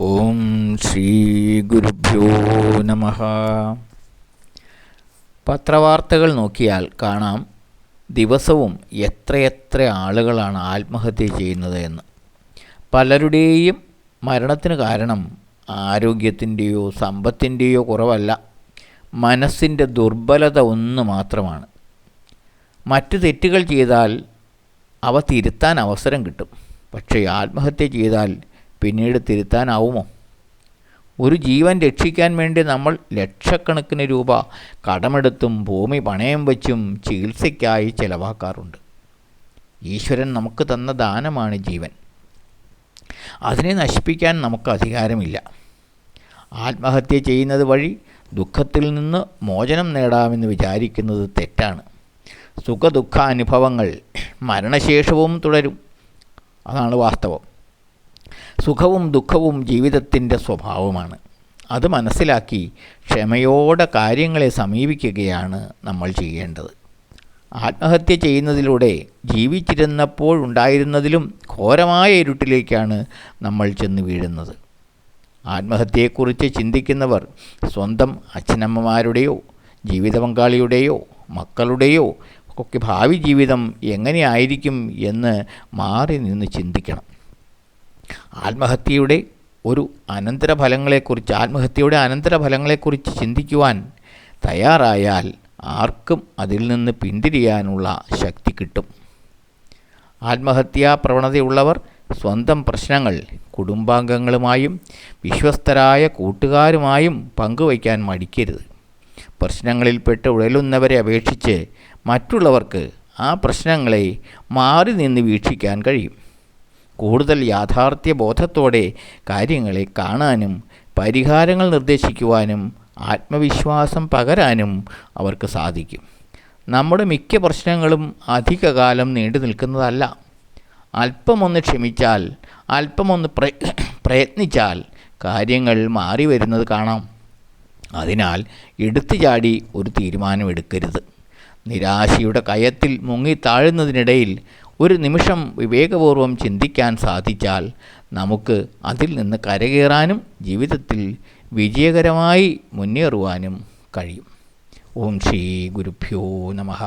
ഓം ശ്രീ ഗുരുഭ്യോ നമഃ. പത്രവാർത്തകൾ നോക്കിയാൽ കാണാം ദിവസവും എത്രയെത്ര ആളുകളാണ് ആത്മഹത്യ ചെയ്യുന്നത് എന്ന്. പലരുടെയും മരണത്തിന് കാരണം ആരോഗ്യത്തിൻ്റെയോ സമ്പത്തിൻ്റെയോ കുറവല്ല, മനസ്സിൻ്റെ ദുർബലത ഒന്ന് മാത്രമാണ്. മറ്റ് തെറ്റുകൾ ചെയ്താൽ അവ തിരുത്താൻ അവസരം കിട്ടും, പക്ഷേ ആത്മഹത്യ ചെയ്താൽ പിന്നീട് തിരുത്താനാവുമോ? ഒരു ജീവൻ രക്ഷിക്കാൻ വേണ്ടി നമ്മൾ ലക്ഷക്കണക്കിന് രൂപ കടമെടുത്തും ഭൂമി പണയം വച്ചും ചികിത്സയ്ക്കായി ചെലവാക്കാറുണ്ട്. ഈശ്വരൻ നമുക്ക് തന്ന ദാനമാണ് ജീവൻ. അതിനെ നശിപ്പിക്കാൻ നമുക്ക് അധികാരമില്ല. ആത്മഹത്യ ചെയ്യുന്നത് വഴി ദുഃഖത്തിൽ നിന്ന് മോചനം നേടാമെന്ന് വിചാരിക്കുന്നത് തെറ്റാണ്. സുഖദുഃഖാനുഭവങ്ങൾ മരണശേഷവും തുടരും, അതാണ് വാസ്തവം. സുഖവും ദുഃഖവും ജീവിതത്തിൻ്റെ സ്വഭാവമാണ്. അത് മനസ്സിലാക്കി ക്ഷമയോടെ കാര്യങ്ങളെ സമീപിക്കുകയാണ് നമ്മൾ ചെയ്യേണ്ടത്. ആത്മഹത്യ ചെയ്യുന്നതിലൂടെ ജീവിച്ചിരുന്നപ്പോഴുണ്ടായിരുന്നതിലും ഘോരമായ ഇരുട്ടിലേക്കാണ് നമ്മൾ ചെന്ന് വീഴുന്നത്. ആത്മഹത്യയെക്കുറിച്ച് ചിന്തിക്കുന്നവർ സ്വന്തം അച്ഛനമ്മമാരുടെയോ ജീവിത പങ്കാളിയുടെയോ മക്കളുടെയോ ഒക്കെ ഭാവി ജീവിതം എങ്ങനെയായിരിക്കും എന്ന് മാറി നിന്ന് ചിന്തിക്കണം. ആത്മഹത്യയുടെ അനന്തരഫലങ്ങളെക്കുറിച്ച് ചിന്തിക്കുവാൻ തയ്യാറായാൽ ആർക്കും അതിൽ നിന്ന് പിന്തിരിയാനുള്ള ശക്തി കിട്ടും. ആത്മഹത്യാ പ്രവണതയുള്ളവർ സ്വന്തം പ്രശ്നങ്ങൾ കുടുംബാംഗങ്ങളുമായും വിശ്വസ്തരായ കൂട്ടുകാരുമായും പങ്കുവയ്ക്കാൻ മടിക്കരുത്. പ്രശ്നങ്ങളിൽപ്പെട്ട് ഉഴലുന്നവരെ അപേക്ഷിച്ച് മറ്റുള്ളവർക്ക് ആ പ്രശ്നങ്ങളെ മാറി നിന്ന് വീക്ഷിക്കാൻ കഴിയും. കൂടുതൽ യാഥാർത്ഥ്യ ബോധത്തോടെ കാര്യങ്ങളെ കാണാനും പരിഹാരങ്ങൾ നിർദ്ദേശിക്കുവാനും ആത്മവിശ്വാസം പകരാനും അവർക്ക് സാധിക്കും. നമ്മുടെ മിക്ക പ്രശ്നങ്ങളും അധികകാലം നീണ്ടു നിൽക്കുന്നതല്ല. അല്പമൊന്ന് ക്ഷമിച്ചാൽ, അല്പമൊന്ന് പ്രയത്നിച്ചാൽ കാര്യങ്ങൾ മാറി വരുന്നത് കാണാം. അതിനാൽ എടുത്തു ചാടി ഒരു തീരുമാനമെടുക്കരുത്. നിരാശയുടെ കയത്തിൽ മുങ്ങി താഴുന്നതിനിടയിൽ ഒരു നിമിഷം വിവേകപൂർവം ചിന്തിക്കാൻ സാധിച്ചാൽ നമുക്ക് അതിൽ നിന്ന് കരകയറാനും ജീവിതത്തിൽ വിജയകരമായി മുന്നേറുവാനും കഴിയും. ഓം ശ്രീ ഗുരുഭ്യോ നമഃ.